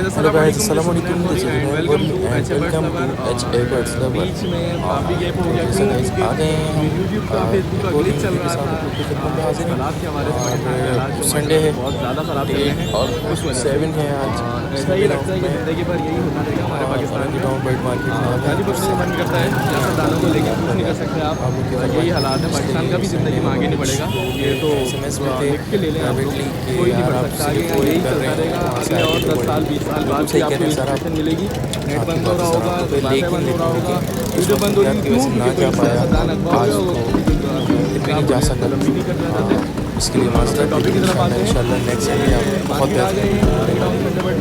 Hello guys, अस्सलाम वालेकुम, this is welcome to HA birds lover. बीच में काफ़ी गैप हो गया जैसा गाइस आ गए हैं हम यूट्यूब का फेसबुक का ग्लिच चल रहा था। हाजिर हालात के हमारे और संडे है, बहुत ज़्यादा ख़राब चल रहे हैं और उस वजह 7 है आज। ऐसा ही लगता है कि ज़िंदगी भर यही होता रहेगा हमारे पाकिस्तान में। बर्ड मार्केट गाजी बचने का मन करता है, सियासतदानों को लेकर कुछ नहीं कर सकते आप। यही हालात है, पाकिस्तान का भी ज़िंदगी में आगे नहीं बढ़ेगा। ये तो लिख के ले लें आप लोग, कोई नहीं बढ़ सकता आगे, यही चलता रहेगा। अगले और 10 साल 20 साल बाद भी आपको इंस्ट्रक्शन मिलेगी। नेट बंद हो रहा होगा, वाईफाई बंद हो रहा होगा, वीडियो बंद हो रही है। क्यों? क्योंकि कोई सियासतदान अखबार नहीं जा सकता, नहीं कर रहा था। इसके लिए मास्टर टॉपिक की तरफ आते हैं। इंशाल्लाह नेक्स्ट संडे आप बहुत आ गए हैं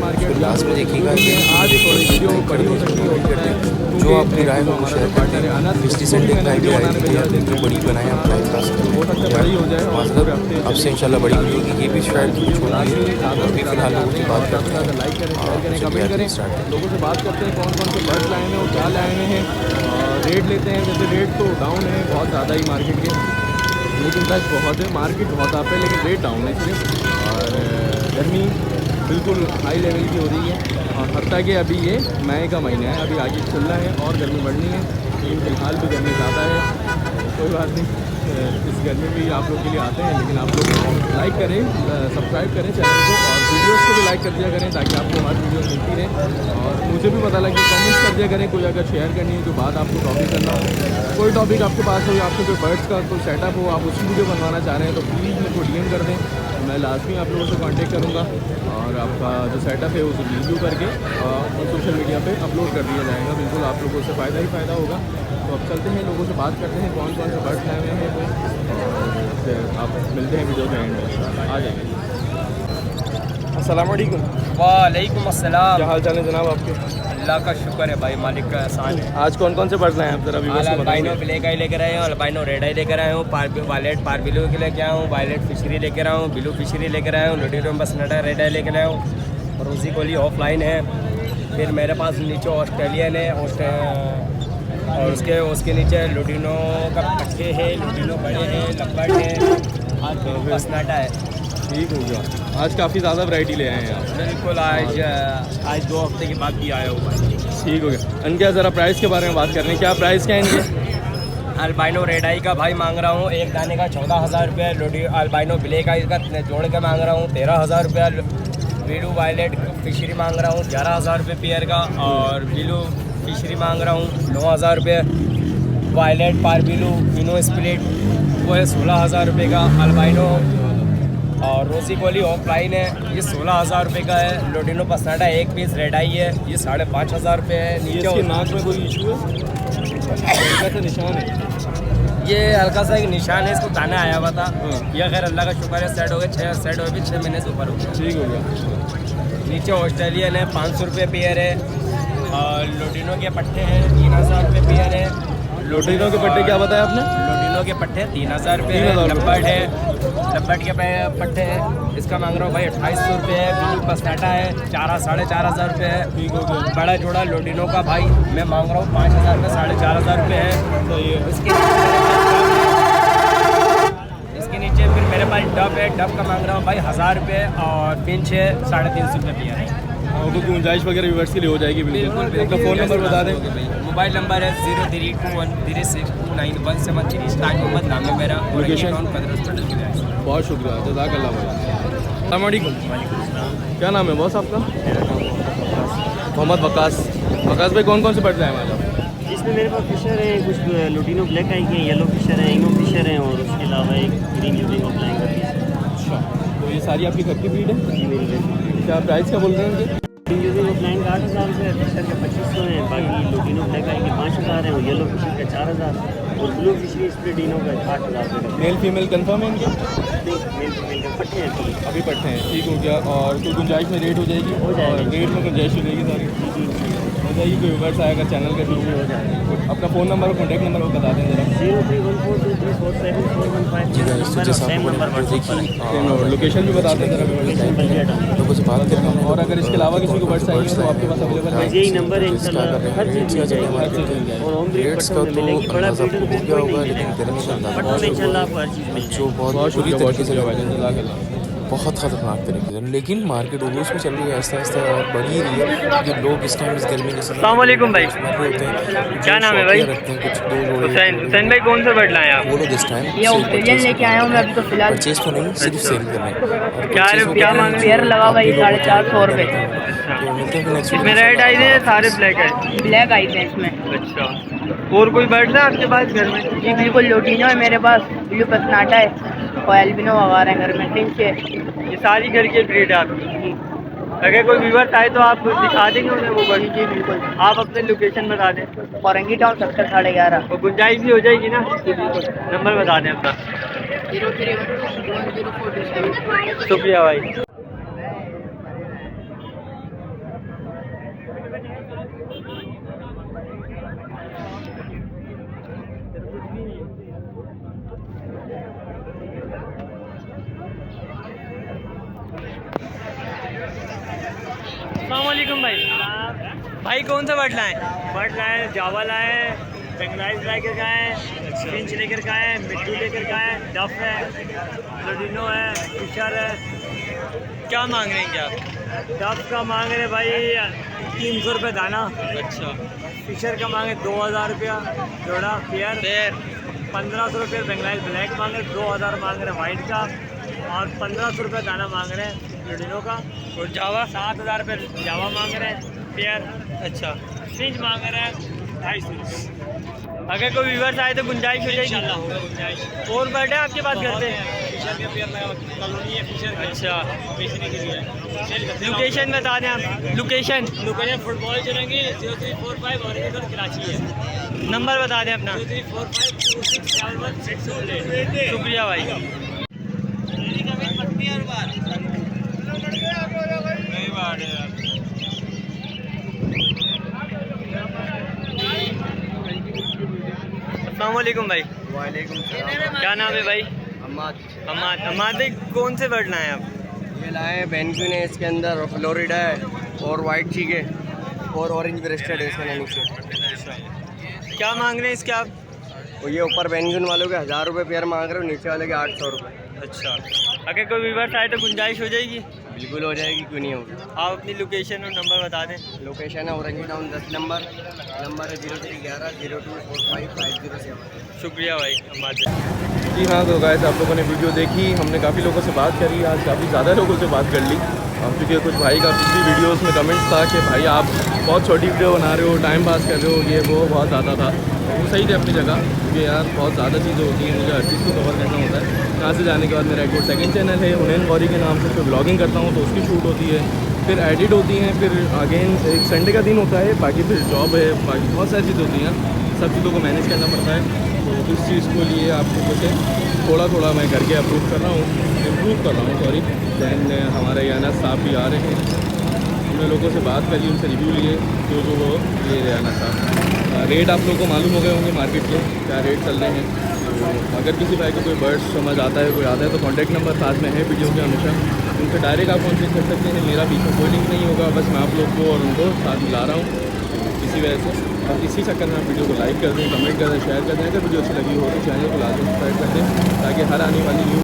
मार्केट लास्ट में देखिएगा कि आज थोड़ी वीडियो बड़ी हो सकती है। जो अपनी राय को शेयर करते हैं। पिछली संडे की वीडियो आई थी तो बड़ी बनाए हम लाइव क्लास हो सकता है बड़ी हो जाए और मतलब अब से इंशाल्लाह बड़ी मिलेगी। ये भी शायद कुछ होगी। अभी फिलहाल लोगों की बात करते हैं, लाइक करें, शेयर करें, कमेंट करें। लोगों से बात करते हैं कौन कौन से बर्ड्स लाए हैं और क्या लाए हैं। रेट लेते हैं। वैसे रेट तो डाउन है बहुत ज़्यादा ही मार्केट के, लेकिन रश बहुत है, मार्केट बहुत आप है लेकिन रेट डाउन है सिर्फ। और गर्मी बिल्कुल हाई लेवल की हो रही है। और हत्ता कि अभी ये मई का महीना है, अभी आगे चलना है और गर्मी बढ़नी है। लेकिन फिलहाल भी गर्मी ज़्यादा है, कोई बात नहीं, इस गर्मी में आप लोग के लिए आते हैं। लेकिन आप लोग लाइक करें, सब्सक्राइब करें चैनल को और वीडियोज़ को भी लाइक कर दिया करें ताकि आपको हमारी वीडियो मिलती रहे। और मुझे भी पता लगे, कमेंट्स कर दिया करें। कोई अगर शेयर करनी है जो बात आपको टॉपिक करना हो, कोई टॉपिक आपके पास हो या आपके कोई बर्ड्स का कोई सेटअप हो, आप उसकी वीडियो बनवाना चाह रहे हैं तो प्लीज़ मेरे को DM कर दें। मैं लाजमी आप लोगों से कांटेक्ट करूँगा और आपका जो सेटअप है उसे रिव्यू करके सोशल मीडिया पे अपलोड कर दिया जाएगा। बिल्कुल आप लोगों से फ़ायदा ही फ़ायदा होगा। तो अब चलते हैं, लोगों से बात करते हैं कौन कौन से बर्ड्स लाए हुए हैं वो, फिर आप मिलते हैं वीडियो के एंड में। आ जाएंगे। अस्सलाम वालेकुम। वालेकुम अस्सलाम। क्या हाल चाल है जनाब आपके? अल्लाह का शुक्र है भाई, मालिक का एहसान है। आज कौन कौन से बर्ड्स लाए हैं आप जरा व्यूअर्स को बताइए। अल्बाइनो ब्लैक आई लेकर आए हूँ, अल्बाइनो रेड आई लेकर आया हूँ, वायलेट पारबिलो के लेकर आया हूँ, वायलेट फिशरी लेकर आया हूँ, ब्लू फिशरी लेकर आया हूँ, लुटिनो बसनाटा रेड आई लेकर आया हूँ, रोजी कोली ऑफलाइन है। फिर मेरे पास नीचे ऑस्ट्रेलियन है, और उसके नीचे लुटिनो का पट्टे है, लुटिनो बड़े हैं, लब्बट है, और बसनाटा है। ठीक हो गया। आज काफ़ी ज़्यादा वैरायटी ले आए हैं आप। बिल्कुल, आज 2 हफ्ते के बाद भी आया हुआ है। ठीक हो गया। इनके ज़रा प्राइस के बारे में बात कर रहे हैं, क्या प्राइस क्या है इनके? अल्बाइनो रेड आई का भाई मांग रहा हूँ एक दाने का 14,000 रुपये। अल्बाइनो ब्लैक आई का जोड़ के मांग रहा हूँ 13,000 रुपया। ब्लू वायलेट फिशरी मांग रहा हूँ 11,000 रुपये पेयर का, और ब्लू फिशरी मांग रहा हूँ 9,000 रुपये। वायलेट पारबिलू इनो स्प्लिट वो है 16,000 रुपये का। अल्बाइनो और रोजी कोली ऑफलाइन है, ये 16,000 रुपये का है। लोटिनो पसनाटा एक पीस रेड आई है, ये 5,500 रुपये है। नीचे नाक में कोई इशू है? हल्का सा निशान है, ये हल्का सा एक निशान है, इसको दाना आया हुआ था। यह खैर अल्लाह का शुक्र है सेट हो गया, सेट हो गए 6 महीने से ऊपर हो गया। ठीक हो गया। नीचे ऑस्ट्रेलियन है 500 रुपये पेयर है, और लोटिनो के पट्टे हैं 3,000 रुपये पेयर है। लोटिनो के पट्टे क्या बताया आपने? लोटिनो के पट्टे 3,000 रुपये है। लब्बट है, लब्बट के पट्टे हैं, इसका मांग रहा हूँ भाई 2,800 रुपये है। ब्लू बसनाटा है 4,500 रुपये है। ठीक हो गया। बड़ा जोड़ा लोटिनो का भाई मैं मांग रहा हूँ 5,000 रुपये, 4,500 रुपये है। सही है। इसके नीचे फिर मेरे पास डब है, डब का मांग रहा हूँ भाई 1,000 रुपये, और पिंच है 350 रुपये पेयर है। तो गुंजाइश वगैरह व्यूअर्स के लिए हो जाएगी। बिल्कुल। अपना फ़ोन नंबर बता दें। मोबाइल नंबर है 0321362917 ताज मोहम्मद नाम है मेरा। लोकेशन? हॉस्पिटल। बहुत शुक्रिया, जज़ाकल्लाह भाई। अस्सलाम वालेकुम। क्या नाम है बॉस आपका? मोहम्मद वकास। वकास भाई कौन कौन से बर्ड्स लाए हैं आप? इसमें मेरे पास फिशर है, कुछ लुटिनो ब्लैक आई के, येलो फिशर है, इनो फिशर है, और उसके अलावा एक ग्रीन यूजिंग ऑफ लाइन का पीस। अच्छा, तो ये सारी आपकी घर की ब्रीड है? जी मेरी है। क्या प्राइस क्या बोल रहे हैं इनके? ग्रीन यूजिंग ऑफ लाइन का 8,000 रुपये, फिशर के 2,500 हैं, बाकी लुटिनो ब्लैक आई के 5,000 हैं, और येलो फिशर के 4,000, और ब्लू फिशरी स्प्लिट इनो का 8,000 रुपये। मेल फीमेल कंफर्म है इनके? मेल फीमेल के पट्टे हैं पूरे। अभी पट्टे हैं। ठीक हो गया। और कोई गुंजाइश में रेट हो जाएगी? हो जाएगी। और रेट में गुंजाइश हो जाएगी सारी? बताइए, कोई व्यूअर्स आएगा चैनल का थ्रू हो जाएगा। अपना फ़ोन नंबर और कॉन्टैक्ट नंबर वो बता दें जरा। 03142347 सेम नंबर व्हाट्सएप। लोकेशन भी बता दें जरा। लोगों से बात करें। और अगर इसके अलावा किसी को बर्ड्स चाहिए तो आपके पास अवेलेबल है? यही नंबर है इंशाल्लाह, हर चीज़ मिल जाएगी। और होम ब्रीड पट्टों में मिलेगी, बड़ा ब्रीडर पे कोई नहीं है, पट्टों में इंशाल्लाह आपको हर चीज़ मिल जाएगी। जो बहुत बहुत शुक्रिया, बहुत शुक्रिया भाई, जज़ाकल्लाह। बहुत ख़तरनाक तरीके से, लेकिन मार्केट उरूज में चल रही है, आहिस्ता आहिस्ता और बढ़ ही रही है, क्योंकि लोग इस टाइम इस गर्मी के समय अस्सलाम वालेकुम भाई, होते हैं। क्या नाम है भाई? रखते हैं कुछ दो जोड़े, हुसैन भाई कौन सा बर्ड लाए आप? वो लोग इस टाइम ये ऑस्ट्रेलियन लेके आया हूँ मैं अभी तो फिलहाल। परचेज तो नहीं, सिर्फ सेल करने। क्या मांग रहे पेयर लगा भाई 450 रुपये। तो मिलते हैं नेक्स्ट इसमें रेड आई थे, सारे ब्लैक है। ब्लैक आई थे इसमें। अच्छा, और कोई बर्ड है आपके पास घर में? जी बिल्कुल, लोटिनो है मेरे पास, ब्लू पसनाटा है और एल्बिनो वगैरह हैं घर में, 3 से। ये सारी घर की ब्रीड है आपकी? अगर कोई व्यूअर आए तो आप दिखा देंगे उन्हें वो बर्ड? जी बिल्कुल। आप अपने लोकेशन बता दें। Orangi town sector 11.5। और गुंजाइश भी हो जाएगी ना? नंबर बता दें अपना। 0311427। शुक्रिया भाई। अस्सलामुअलैकुम भाई कौन सा बर्ड लाए? बर्ड लाए, जावा लाए, बेंगलाइज लेकर का है, फिंच लेकर का है, मिट्टू लेकर का है, डफ है, लोडिनो है, फिशर है। क्या मांग रहे हैं क्या आप? डफ का मांग रहे भाई 300 रुपये दाना। अच्छा, फिशर का मांगे 2000 रुपया जोड़ा पेयर। 1500 रुपये बेंगलाइज ब्लैक मांगे, 2000 मांग रहे वाइट का, और 1500 रुपये दाना मांग रहे हैं लोडिनो का। और जावा? 7000 रुपये जावा मांग रहे हैं पेयर। अच्छा, फिंच मांग रहे हैं 250 रुपये। अगर कोई व्यूअर्स आए तो गुंजाइश हो जाएगी? इंशाल्लाह होगा गुंजाइश। और बर्ड है आपके पास घर पे? फिशर के पेयर लगा, कॉलोनी है फिशर का। अच्छा, बेचने के लिए सेल करते हैं। लोकेशन बता दें आप। लोकेशन फुटबॉल चलेंगे 0345 और इधर कराची है। नंबर बता दें अपना। 0345267168। शुक्रिया भाई। अस्सलाम वालेकुम भाई। वालेकुम सलाम। क्या नाम है भाई? अम्माद अम्माद भाई कौन से बर्ड लाए आप? ये लाए हैं बेनक्यून है इसके अंदर, फ्लोरिडा है और वाइट चीक है और ऑरेंज ब्रेस्टेड है इसके नीचे। क्या मांग रहे हैं इसके आप? और ये ऊपर बेनक्यून वालों के 1000 रुपये पेयर मांग रहे हो, नीचे वाले के 800 रुपये। अच्छा, अगर कोई व्यूअर्स आए तो गुंजाइश हो जाएगी? बिल्कुल हो जाएगी, क्यों नहीं होगी। आप अपनी लोकेशन और नंबर बता दें। लोकेशन है औरंगी टाउन 10 नंबर है 031102455007। शुक्रिया भाई अम्माद भाई। जी हाँ, तो गाइस आप लोगों ने वीडियो देखी, हमने काफ़ी लोगों से बात करी, आज काफ़ी ज़्यादा लोगों से बात कर ली। क्योंकि कुछ भाई का पिछली वीडियोस में कमेंट्स था कि भाई आप बहुत छोटी वीडियो बना रहे हो, टाइम पास कर रहे हो, ये वो बहुत ज़्यादा था। वो सही थे अपनी जगह, क्योंकि यार बहुत ज़्यादा चीज़ें होती हैं, मुझे हर चीज़ को कवर करना होता है। यहाँ से जाने के बाद मेरा एक और सेकंड चैनल है हुनैन गौरी के नाम से, उसमें ब्लॉगिंग करता हूँ, तो उसकी शूट होती है, फिर एडिट होती हैं, फिर अगेन एक संडे का दिन होता है, बाकी फिर जॉब है, बाकी बहुत सारी चीज़ें होती हैं, सब चीज़ों को मैनेज करना पड़ता है। तो इस चीज़ को लिए आप लोगों से थोड़ा मैं करके इम्प्रूव कर रहा हूँ सॉरी। दैन हमारे अनस साहब भी आ रहे हैं, हमने लोगों से बात करी, उनसे रिव्यू लिए जो वो ये अनस साहब। रेट आप लोगों को मालूम हो गए होंगे मार्केट के क्या रेट चल रहे हैं। तो अगर किसी भाई को कोई बर्ड्स समझ आता है, कोई आता है, तो कॉन्टैक्ट नंबर साथ में है वीडियो के हमेशा, उनसे डायरेक्ट आप कॉन्टेक्ट कर सकते हैं। मेरा बीच में कोई लिंक नहीं होगा, बस मैं आप लोग को और उनको साथ मिला रहा हूँ इसी वजह से। और इसी चक्कर में आप वीडियो को लाइक कर दें, कमेंट कर दें, शेयर कर दें। अगर वीडियो अच्छी लगी हो तो चैनल को लाजमी सब्सक्राइब कर दें, ताकि हर आने वाली न्यू